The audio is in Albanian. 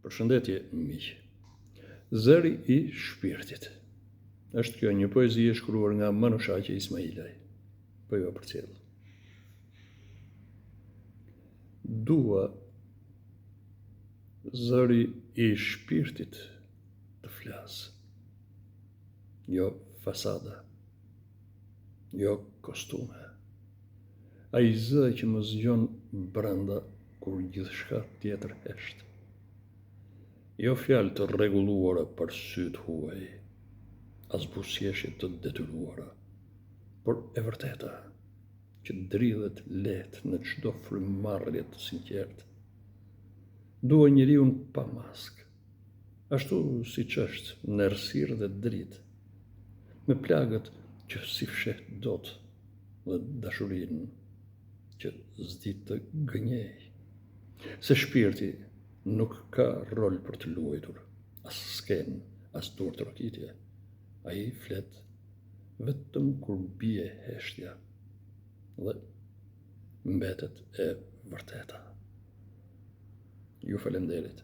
Përshëndetje, miq. Zëri I shpirtit. Është kjo një poezi e shkruar nga Manushaqi Ismailaj. Po ju përcjell. Dua zëri I shpirtit të flasë. Jo fasada. Jo kostume. Ai zë që më zgjon brenda kur gjithçka tjetër hesht. Jo fjalë të rregulluara për sytë huaj, as buzëqeshje të detyruara, por e vërteta, që dridhet lehtë në çdo frymëmarrje të sinqertë. Dua njeriun pa maskë, ashtu siç është në errësirë dhe dritë, me plagët që si fsheh dot dhe dashurinë që s'di të gënjej. Se shpirti nuk ka rol për të luajtur, as sken, as turp trokitje. Ai flet vetëm kur bie heshtja dhe mbetet e vërteta. Ju falenderit.